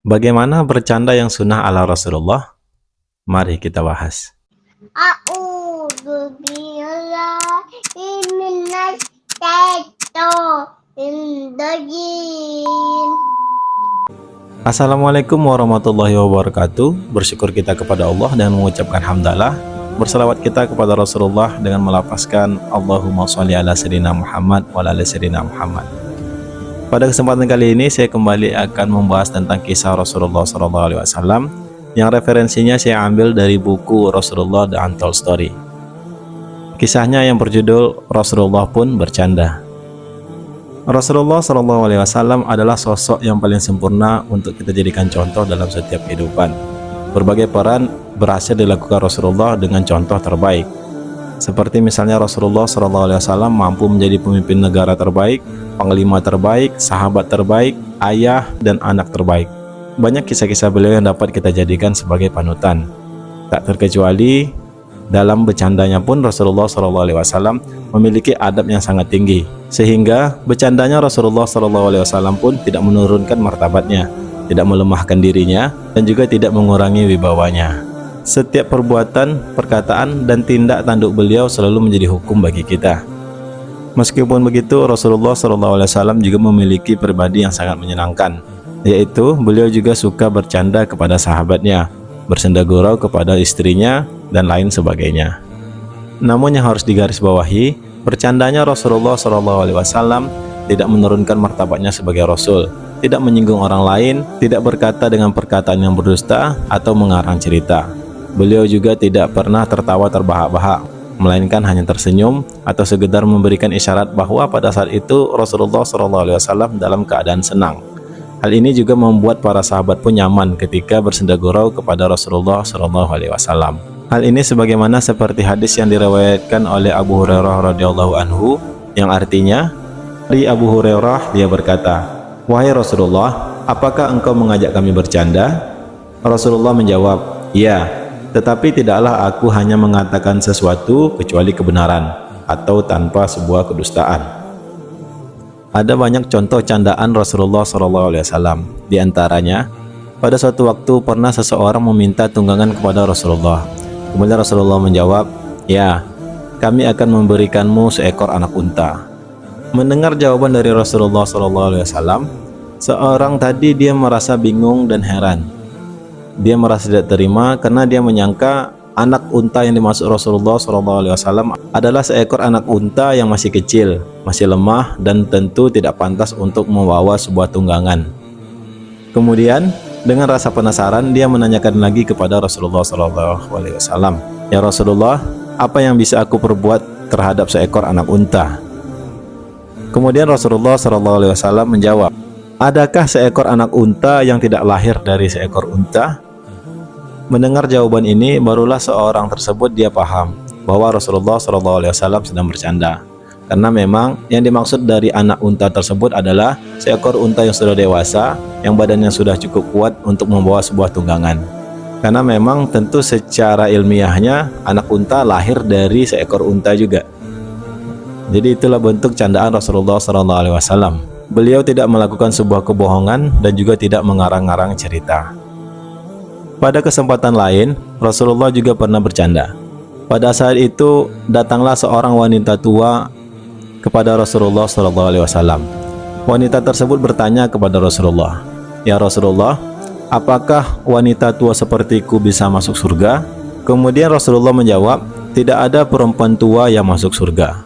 Bagaimana bercanda yang sunnah ala Rasulullah? Mari kita bahas. A'udzu billahi minasy syaithanir rajim. Assalamualaikum warahmatullahi wabarakatuh. Bersyukur kita kepada Allah dengan mengucapkan hamdalah. Berselawat kita kepada Rasulullah dengan melafazkan Allahumma sholli ala sayyidina Muhammad wa ala sayyidina Muhammad. Pada kesempatan kali ini saya kembali akan membahas tentang kisah Rasulullah SAW yang referensinya saya ambil dari buku Rasulullah The Untold Story. Kisahnya yang berjudul Rasulullah Pun Bercanda. Rasulullah SAW adalah sosok yang paling sempurna untuk kita jadikan contoh dalam setiap kehidupan. Berbagai peran berhasil dilakukan Rasulullah dengan contoh terbaik. Seperti misalnya Rasulullah SAW mampu menjadi pemimpin negara terbaik, panglima terbaik, sahabat terbaik, ayah dan anak terbaik. Banyak kisah-kisah beliau yang dapat kita jadikan sebagai panutan. Tak terkecuali dalam bercandanya pun Rasulullah SAW memiliki adab yang sangat tinggi, sehingga bercandanya Rasulullah SAW pun tidak menurunkan martabatnya, tidak melemahkan dirinya, dan juga tidak mengurangi wibawanya. Setiap perbuatan, perkataan, dan tindak tanduk beliau selalu menjadi hukum bagi kita. Meskipun begitu, Rasulullah SAW juga memiliki pribadi yang sangat menyenangkan, yaitu beliau juga suka bercanda kepada sahabatnya, bersenda gurau kepada istrinya, dan lain sebagainya. Namun yang harus digarisbawahi, bercandanya Rasulullah SAW tidak menurunkan martabatnya sebagai Rasul, tidak menyinggung orang lain, tidak berkata dengan perkataan yang berdusta atau mengarang cerita. Beliau juga tidak pernah tertawa terbahak-bahak, melainkan hanya tersenyum atau sekedar memberikan isyarat bahwa pada saat itu Rasulullah SAW dalam keadaan senang. Hal ini juga membuat para sahabat pun nyaman ketika bersenda gurau kepada Rasulullah SAW. Hal ini sebagaimana seperti hadis yang diriwayatkan oleh Abu Hurairah radhiyallahu anhu, yang artinya, dari Abu Hurairah dia berkata, "Wahai Rasulullah, apakah engkau mengajak kami bercanda?" Rasulullah menjawab, "Ya, tetapi tidaklah aku hanya mengatakan sesuatu kecuali kebenaran atau tanpa sebuah kedustaan." Ada banyak contoh candaan Rasulullah SAW. Di antaranya, pada suatu waktu pernah seseorang meminta tunggangan kepada Rasulullah. Kemudian Rasulullah menjawab, "Ya, kami akan memberikanmu seekor anak unta." Mendengar jawaban dari Rasulullah SAW, seorang tadi dia merasa bingung dan heran. Dia merasa tidak terima karena dia menyangka anak unta yang dimaksud Rasulullah SAW adalah seekor anak unta yang masih kecil, masih lemah, dan tentu tidak pantas untuk membawa sebuah tunggangan. Kemudian dengan rasa penasaran dia menanyakan lagi kepada Rasulullah SAW, "Ya Rasulullah, apa yang bisa aku perbuat terhadap seekor anak unta?" Kemudian Rasulullah SAW menjawab, "Adakah seekor anak unta yang tidak lahir dari seekor unta?" Mendengar jawaban ini, barulah seorang tersebut dia paham bahwa Rasulullah SAW sedang bercanda. Karena memang yang dimaksud dari anak unta tersebut adalah seekor unta yang sudah dewasa, yang badannya sudah cukup kuat untuk membawa sebuah tunggangan. Karena memang tentu secara ilmiahnya anak unta lahir dari seekor unta juga. Jadi itulah bentuk candaan Rasulullah SAW. Beliau tidak melakukan sebuah kebohongan dan juga tidak mengarang-arang cerita. Pada kesempatan lain, Rasulullah juga pernah bercanda. Pada saat itu, datanglah seorang wanita tua kepada Rasulullah SAW. Wanita tersebut bertanya kepada Rasulullah, "Ya Rasulullah, apakah wanita tua sepertiku bisa masuk surga?" Kemudian Rasulullah menjawab, "Tidak ada perempuan tua yang masuk surga."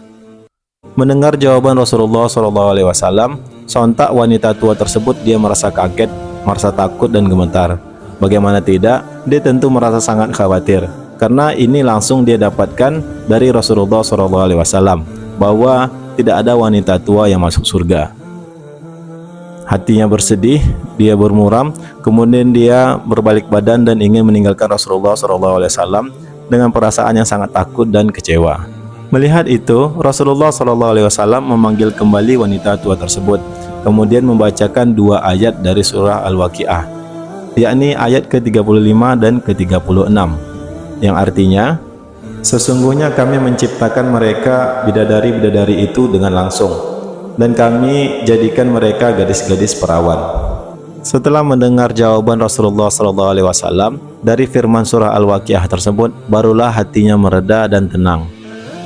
Mendengar jawaban Rasulullah SAW, sontak wanita tua tersebut dia merasa kaget, merasa takut dan gemetar. Bagaimana tidak, dia tentu merasa sangat khawatir, karena ini langsung dia dapatkan dari Rasulullah SAW, bahwa tidak ada wanita tua yang masuk surga. Hatinya bersedih, dia bermuram, kemudian dia berbalik badan dan ingin meninggalkan Rasulullah SAW dengan perasaan yang sangat takut dan kecewa. Melihat itu, Rasulullah SAW memanggil kembali wanita tua tersebut, kemudian membacakan dua ayat dari surah Al-Waqiah, yakni ayat ke-35 dan ke-36, yang artinya, "Sesungguhnya kami menciptakan mereka bidadari-bidadari itu dengan langsung, dan kami jadikan mereka gadis-gadis perawan. Setelah mendengar jawaban Rasulullah SAW dari firman surah Al-Waqiah tersebut, barulah hatinya mereda dan tenang.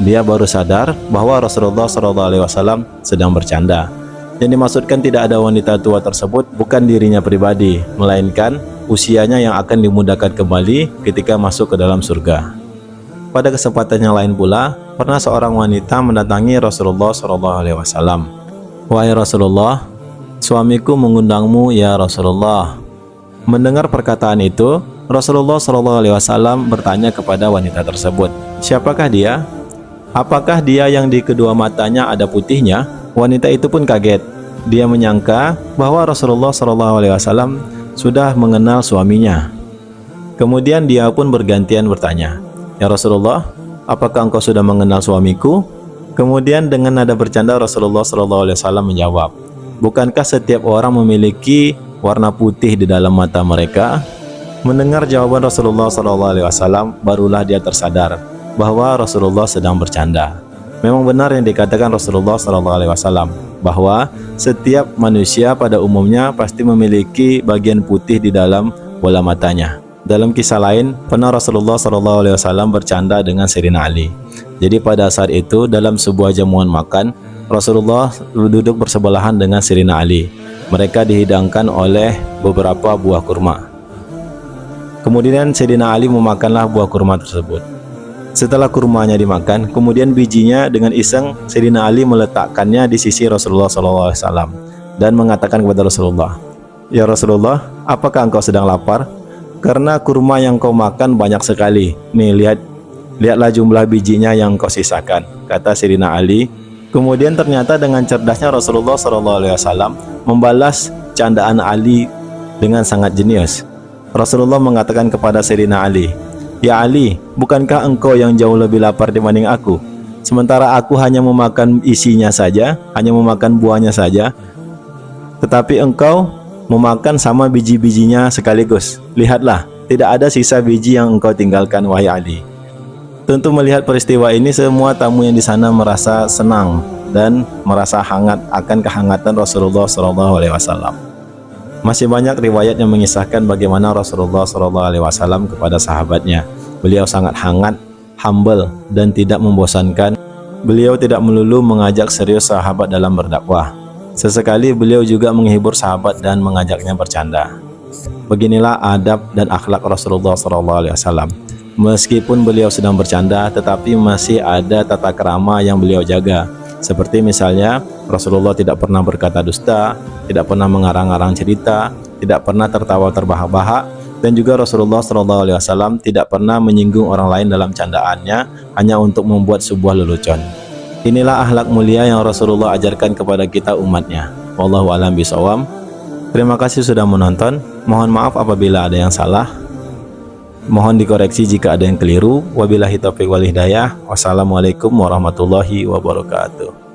Dia baru sadar bahwa Rasulullah SAW sedang bercanda. Yang dimaksudkan tidak ada wanita tua tersebut bukan dirinya pribadi, melainkan usianya yang akan dimudahkan kembali ketika masuk ke dalam surga. Pada kesempatan yang lain pula, pernah seorang wanita mendatangi Rasulullah SAW. "Wahai Rasulullah, suamiku mengundangmu ya Rasulullah." Mendengar perkataan itu, Rasulullah SAW bertanya kepada wanita tersebut, "Siapakah dia? Apakah dia yang di kedua matanya ada putihnya?" Wanita itu pun kaget. Dia menyangka bahwa Rasulullah SAW sudah mengenal suaminya. Kemudian dia pun bergantian bertanya, "Ya Rasulullah, apakah engkau sudah mengenal suamiku?" Kemudian dengan nada bercanda Rasulullah SAW menjawab, "Bukankah setiap orang memiliki warna putih di dalam mata mereka?" Mendengar jawaban Rasulullah SAW, barulah dia tersadar bahwa Rasulullah sedang bercanda. Memang benar yang dikatakan Rasulullah SAW, bahwa setiap manusia pada umumnya pasti memiliki bagian putih di dalam bola matanya. Dalam kisah lain, pernah Rasulullah SAW bercanda dengan Sayyidina Ali. Jadi pada saat itu dalam sebuah jamuan makan, Rasulullah duduk bersebelahan dengan Sayyidina Ali. Mereka dihidangkan oleh beberapa buah kurma. Kemudian Sayyidina Ali memakanlah buah kurma tersebut. Setelah kurmanya dimakan, kemudian bijinya dengan iseng Sayyidina Ali meletakkannya di sisi Rasulullah SAW dan mengatakan kepada Rasulullah, "Ya Rasulullah, apakah engkau sedang lapar? Karena kurma yang kau makan banyak sekali. Nih, lihatlah jumlah bijinya yang kau sisakan," kata Sayyidina Ali. Kemudian ternyata dengan cerdasnya Rasulullah SAW membalas candaan Ali dengan sangat jenius. Rasulullah mengatakan kepada Sayyidina Ali, "Ya Ali, bukankah engkau yang jauh lebih lapar dibanding aku? Sementara aku hanya memakan isinya saja, hanya memakan buahnya saja, tetapi engkau memakan sama biji-bijinya sekaligus. Lihatlah, tidak ada sisa biji yang engkau tinggalkan, wahai Ali." Tentu melihat peristiwa ini, semua tamu yang di sana merasa senang dan merasa hangat akan kehangatan Rasulullah SAW. Masih banyak riwayat yang mengisahkan bagaimana Rasulullah SAW kepada sahabatnya. Beliau sangat hangat, humble, dan tidak membosankan. Beliau tidak melulu mengajak serius sahabat dalam berdakwah. Sesekali beliau juga menghibur sahabat dan mengajaknya bercanda. Beginilah adab dan akhlak Rasulullah SAW. Meskipun beliau sedang bercanda, tetapi masih ada tata krama yang beliau jaga. Seperti misalnya, Rasulullah tidak pernah berkata dusta, tidak pernah mengarang-arang cerita, tidak pernah tertawa terbahak-bahak, dan juga Rasulullah SAW tidak pernah menyinggung orang lain dalam candaannya hanya untuk membuat sebuah lelucon. Inilah akhlak mulia yang Rasulullah ajarkan kepada kita umatnya. Wallahu a'lam bishawab. Terima kasih sudah menonton. Mohon maaf apabila ada yang salah. Mohon dikoreksi jika ada yang keliru. Wabillahi taufiq wal hidayah. Wassalamualaikum warahmatullahi wabarakatuh.